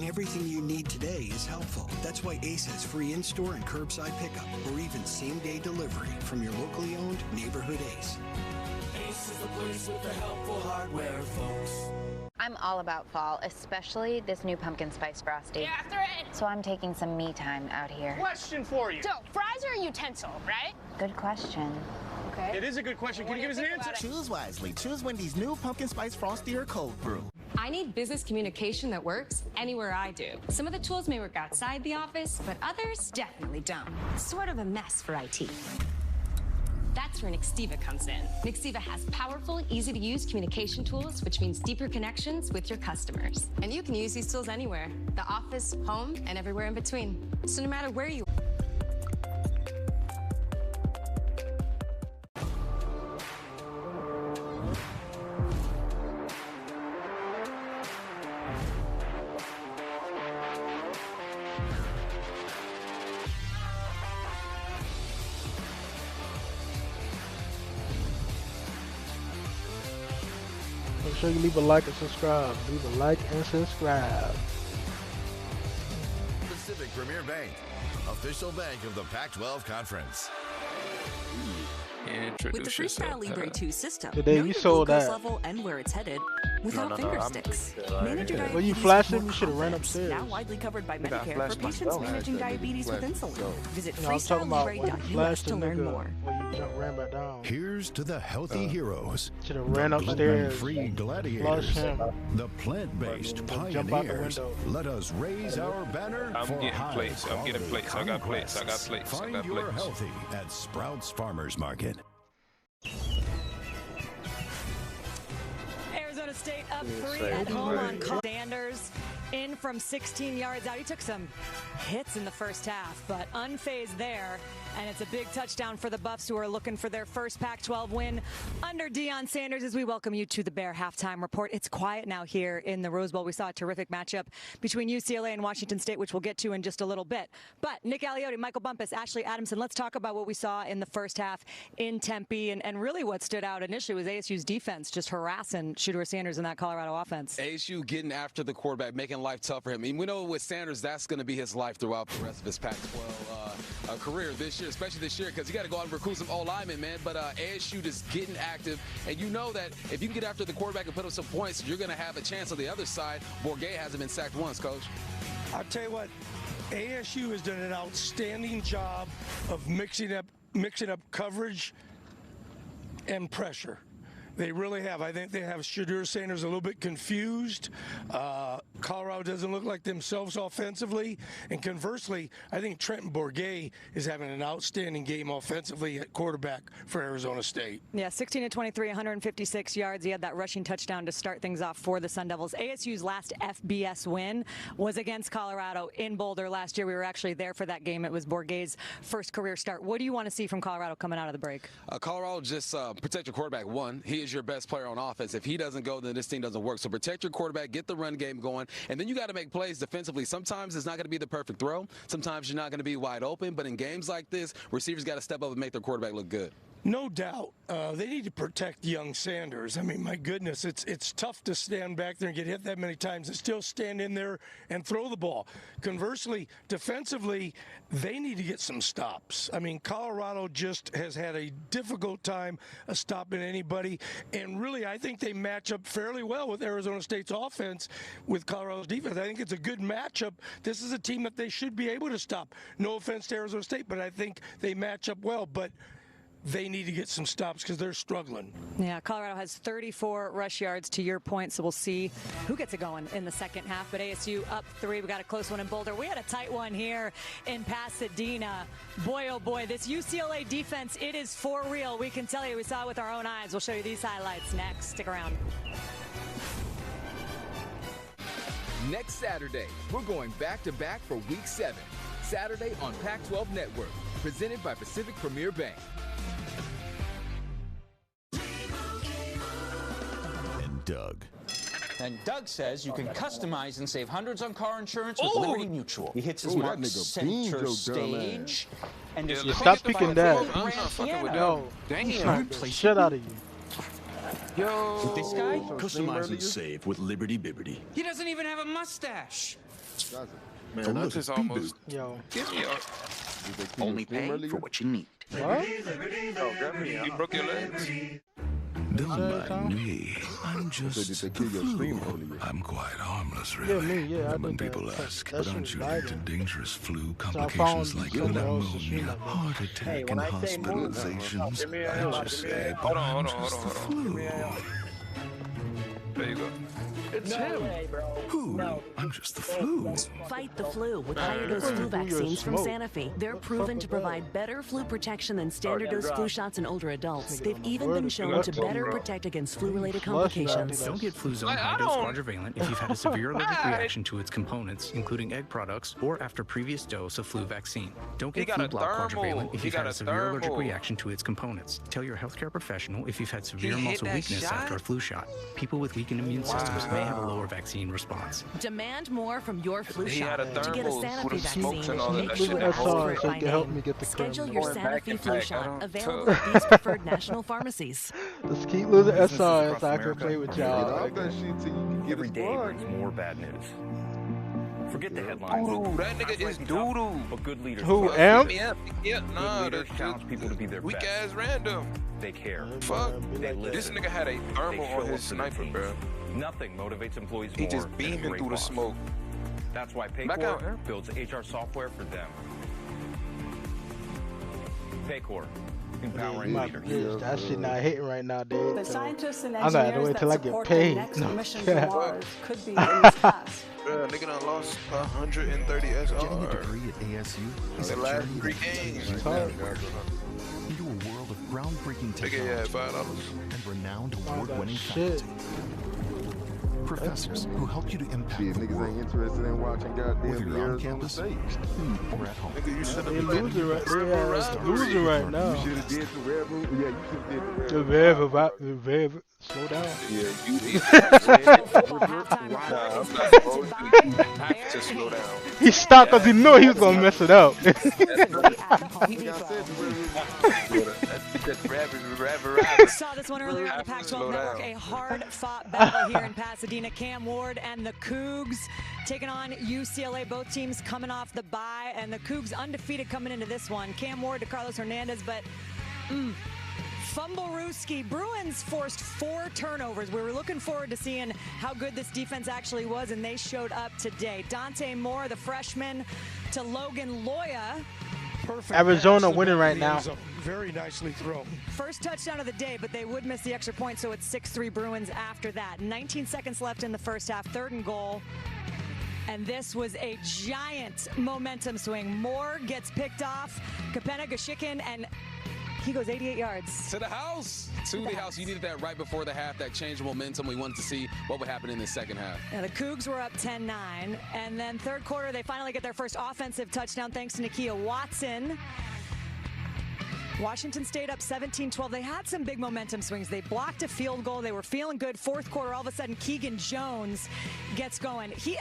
everything you need today is helpful. That's why Ace has free in-store and curbside pickup, or even same-day delivery from your locally owned neighborhood Ace. Ace is the place with the helpful hardware, folks. I'm all about fall, especially this new pumpkin spice frosty. Yeah, after it. So I'm taking some me time out here. Question for you. So, fries are a utensil, right? Good question. Okay. It is a good question. Can you give us an answer? Choose wisely. Choose Wendy's new pumpkin spice frosty or cold brew. I need business communication that works anywhere I do. Some of the tools may work outside the office, but others definitely don't. Sort of a mess for IT. That's where Ntiva comes in. Ntiva has powerful, easy-to-use communication tools, which means deeper connections with your customers. And you can use these tools anywhere, the office, home, and everywhere in between. So no matter where you are. Make sure you leave a like and subscribe. Leave a like and subscribe. Pacific Premier Bank, official bank of the Pac-12 Conference. With the Freestyle Libre 2 system, Today know we your sold glucose that. level and where it's headed without finger sticks. Manage your When you diabetes flashed with him, more you should have ran confidence. upstairs. Now widely covered by I think I Medicare flashed for patients myself. managing diabetes with insulin. Visit No, I'm talking about when you flashed freestylelibre.us the to learn nigga more. when you ran back down. Here's to the healthy heroes. Should have ran upstairs. Free gladiators. Flush him. The plant-based Jump out the pioneers. window. Let us raise our banner I'm for getting high plates. I'm getting quality plates. I got plates. I got conquests. plates. I Find got your plates. healthy at Sprouts Farmers Market. Arizona State up 3 at home on Sanders in from 16 yards out. He took some hits in the first half, but unfazed there. And it's a big touchdown for the Buffs, who are looking for their first Pac-12 win under Deion Sanders, as we welcome you to the Bear Halftime Report. It's quiet now here in the Rose Bowl. We saw a terrific matchup between UCLA and Washington State, which we'll get to in just a little bit. But Nick Aliotti, Michael Bumpus, Ashley Adamson, let's talk about what we saw in the first half in Tempe. And really what stood out initially was ASU's defense just harassing Shedeur Sanders in that Colorado offense. ASU getting after the quarterback, making life tough for him. I mean, we know with Sanders, that's going to be his life throughout the rest of his Pac-12 career this year, especially this year, because you got to go out and recruit some O-linemen, man. But ASU just getting active, and you know that if you can get after the quarterback and put up some points, you're going to have a chance on the other side. Bourguet hasn't been sacked once, Coach. I'll tell you what, ASU has done an outstanding job of mixing up coverage and pressure. They really have. I think they have Shedeur Sanders a little bit confused. Colorado doesn't look like themselves offensively. And conversely, I think Trenton Bourguet is having an outstanding game offensively at quarterback for Arizona State. Yeah, 16-23, 156 yards. He had that rushing touchdown to start things off for the Sun Devils. ASU's last FBS win was against Colorado in Boulder last year. We were actually there for that game. It was Bourguet's first career start. What do you want to see from Colorado coming out of the break? Colorado just protect your quarterback. One, he is your best player on offense. If he doesn't go, then this team doesn't work. So protect your quarterback, get the run game going, and then you got to make plays defensively. Sometimes it's not going to be the perfect throw. Sometimes you're not going to be wide open. But in games like this, receivers got to step up and make their quarterback look good. No doubt. They need to protect young Sanders. I mean, my goodness, it's tough to stand back there and get hit that many times and still stand in there and throw the ball. Conversely, defensively, they need to get some stops. I mean, Colorado just has had a difficult time stopping anybody. And really, I think they match up fairly well with Arizona State's offense with Colorado's defense. I think it's a good matchup. This is a team that they should be able to stop. No offense to Arizona State, but I think they match up well. But they need to get some stops because they're struggling. Yeah, Colorado has 34 rush yards to your point, so we'll see who gets it going in the second half. But ASU up 3. We got a close one in Boulder. We had a tight one here in Pasadena. Boy, oh boy, this UCLA defense, it is for real. We can tell you, we saw it with our own eyes. We'll show you these highlights next. Stick around. Next Saturday, we're going back-to-back for Week 7. Saturday on Pac-12 Network, presented by Pacific Premier Bank. Doug. And Doug says you can customize and save hundreds on car insurance with Liberty Mutual. He hits his mark center stage. And yeah, stop speaking that. Yo, damn. Shit out of you. Yo. This guy, customize and save with Liberty Bibbity. He doesn't even have a mustache. Man, I just almost. Yo. Give me Only pay for what you need. What? You broke your legs. Don't mind me. I'm just the flu. I'm quite harmless, really. Yeah, When people ask, but aren't you linked to dangerous flu So complications like pneumonia, heart attack, and hospitalizations? I just say, but I'm just the flu. There you go. It's him. Who? I'm just the flu. Fight the flu with higher dose flu vaccines from Sanofi. They're proven to provide better flu protection than standard dose flu shots in older adults. They've even been shown to better protect against flu-related complications. Don't get Fluzone high-dose quadrivalent if you've had a severe allergic reaction to its components, including egg products, or after previous dose of flu vaccine. Don't get Flu Block quadrivalent if you've had a severe allergic reaction to its components. Tell your healthcare professional if you've had severe muscle weakness after a flu shot. People with weakened immune systems may have a lower vaccine response. Demand more from your flu shot. Had a To get a thermal Sanofi with smokes and all vaccine, that make shit. sure to ask for it by help me name. get the Schedule creme. your Going Sanofi flu back, shot, I available don't at these preferred national pharmacies. Let's keep losing SRs so I can play with y'all. Every day brings more bad news. Forget the headlines. Doodoo, that nigga is doodoo. But good leaders. Who, am? Yeah, nah, Good leaders challenge people to be their weak best. ass random. They care. Fuck. They This listen. nigga had a thermal They show on his up for their sniper, teams. bro. Nothing motivates employees He more just than a beaming great through the boss. smoke. That's why Back out, Paycor builds HR software for them. Paycor, empowering leaders. That shit not hitting right now, dude. The scientists and I gotta engineers wait till I that get support paid. the next No. mission to Mars could be in this class. Bruh, nigga done lost 130 SR. Getting a degree at ASU is The a last journey 3 that takes games. you nowhere. Into a world of groundbreaking Nigga, yeah, technology $5. and renowned Oh, award-winning shit. faculty. Professors who help you to impact the world. Interested in watching goddamn Whether you're on campus or at home. Nigga, you should They have losing right, losing right now. You should have did the Red Bull. Yeah, you should have did The Rev, slow down. Yeah, you did. Just slow down. He stopped because he knew he was gonna mess it up. Saw this one earlier on the Pac-12 Network. A hard-fought battle here in Pasadena. Cam Ward and the Cougs taking on UCLA. Both teams coming off the bye, and the Cougs undefeated coming into this one. Cam Ward to Carlos Hernandez, but Fumble-Rooski. Bruins forced 4 turnovers. We were looking forward to seeing how good this defense actually was, and they showed up today. Dante Moore, the freshman, to Logan Loya. Perfect Arizona pass winning to right the now. end zone. Very nicely thrown. First touchdown of the day, but they would miss the extra point, so it's 6-3 Bruins after that. 19 seconds left in the first half, 3rd and goal. And this was a giant momentum swing. Moore gets picked off. Kapena Gashikin, and he goes 88 yards. To the house. To the house. You needed that right before the half, that change of momentum. We wanted to see what would happen in the second half. Yeah, the Cougs were up 10-9. And then 3rd quarter, they finally get their first offensive touchdown thanks to Nakia Watson. Washington State up 17-12. They had some big momentum swings. They blocked a field goal. They were feeling good. 4th quarter, all of a sudden, Keegan Jones gets going. He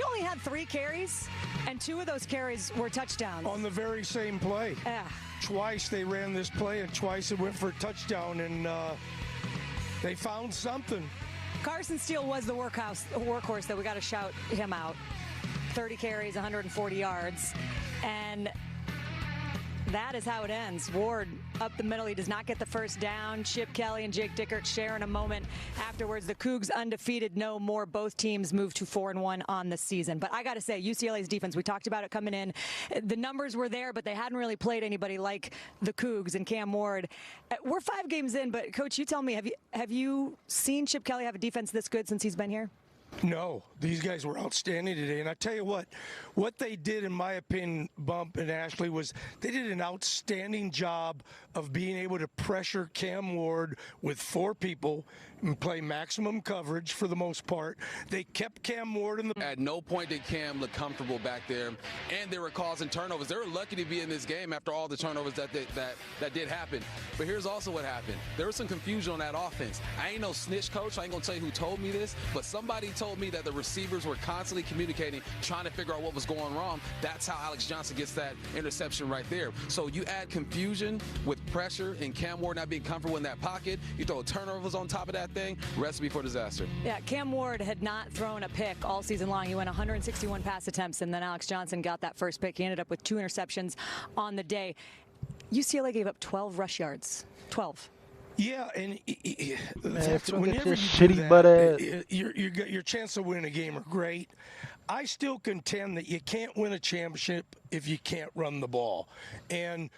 only had 3 carries, and 2 of those carries were touchdowns. On the very same play. Yeah. Twice they ran this play, and twice it went for a touchdown, and they found something. Carson Steele was the workhorse that we got to shout him out. 30 carries, 140 yards. And that is how it ends. Ward up the middle. He does not get the first down. Chip Kelly and Jake Dickert share in a moment afterwards. The Cougs undefeated no more. Both teams move to 4-1 on the season. But I got to say, UCLA's defense, we talked about it coming in. The numbers were there, but they hadn't really played anybody like the Cougs and Cam Ward. We're 5 games in, but Coach, you tell me, have you seen Chip Kelly have a defense this good since he's been here? No, these guys were outstanding today. And I tell you what they did, in my opinion, Bump and Ashley, was they did an outstanding job of being able to pressure Cam Ward with 4 people and play maximum coverage for the most part. They kept Cam Ward in the... At no point did Cam look comfortable back there, and they were causing turnovers. They were lucky to be in this game after all the turnovers that did happen. But here's also what happened. There was some confusion on that offense. I ain't no snitch, coach. I ain't going to tell you who told me this, but somebody told told me that the receivers were constantly communicating, trying to figure out what was going wrong. That's how Alex Johnson gets that interception right there. So you add confusion with pressure and Cam Ward not being comfortable in that pocket. You throw turnovers on top of that thing, recipe for disaster. Yeah, Cam Ward had not thrown a pick all season long. He went 161 pass attempts, and then Alex Johnson got that first pick. He ended up with 2 interceptions on the day. UCLA gave up 12 rush yards. 12. Yeah, and Man, whenever you shitty do butt that, your chance to win a game are great. I still contend that you can't win a championship if you can't run the ball. And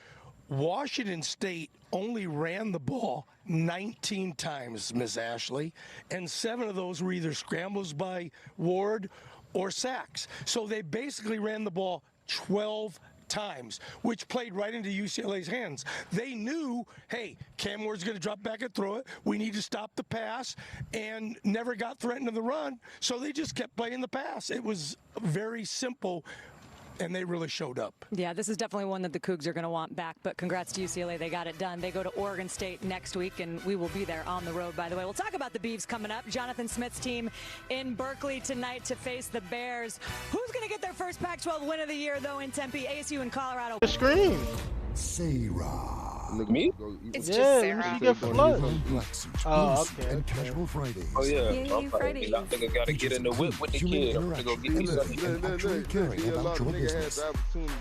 Washington State only ran the ball 19 times, Miss Ashley, and 7 of those were either scrambles by Ward or sacks. So they basically ran the ball 12 times, which played right into UCLA's hands. They knew, hey, Cam Ward's going to drop back and throw it. We need to stop the pass, and never got threatened in the run, so they just kept playing the pass. It was very simple, and they really showed up. Yeah, this is definitely one that the Cougs are going to want back, but congrats to UCLA. They got it done. They go to Oregon State next week, and we will be there on the road, by the way. We'll talk about the Beavs coming up. Jonathan Smith's team in Berkeley tonight to face the Bears. Who's going to get their first Pac-12 win of the year, though, in Tempe? ASU and Colorado. The screen. Sarah. Me? It's Yeah, just let me Sarah. see you get flood. Oh, okay. And casual Fridays. Oh, yeah. Yay, Fridays. I think I got to get in the whip with the kid. I'm going to go get me something. And actually caring about your business.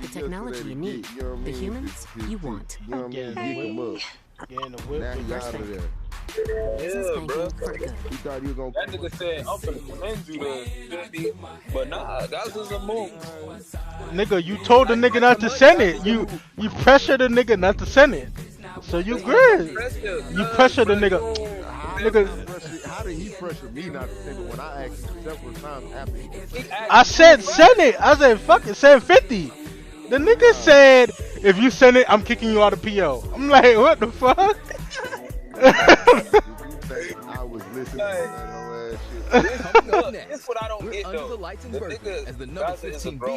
The technology you need, the humans you want. You know what I mean? Geek 'em up. Getting the whip. Now you out of there. Yeah, bro. He thought he was going That nigga said, I'm going to commend you to 50. But nah, that was a move. Nigga, you told the nigga not to send it. You pressured the nigga not to send it. So you good. You pressured the nigga. How did he pressure me not to send it when I asked him several times after he I said send it. I said fuck it, send 50. The nigga said if you send it, I'm kicking you out of PO. I'm like, what the fuck? I was listening to that whole ass shit. Coming up next, This is what I don't we're get, under though. the lights in The Berkeley nigga as the number Gaza is a 15 grown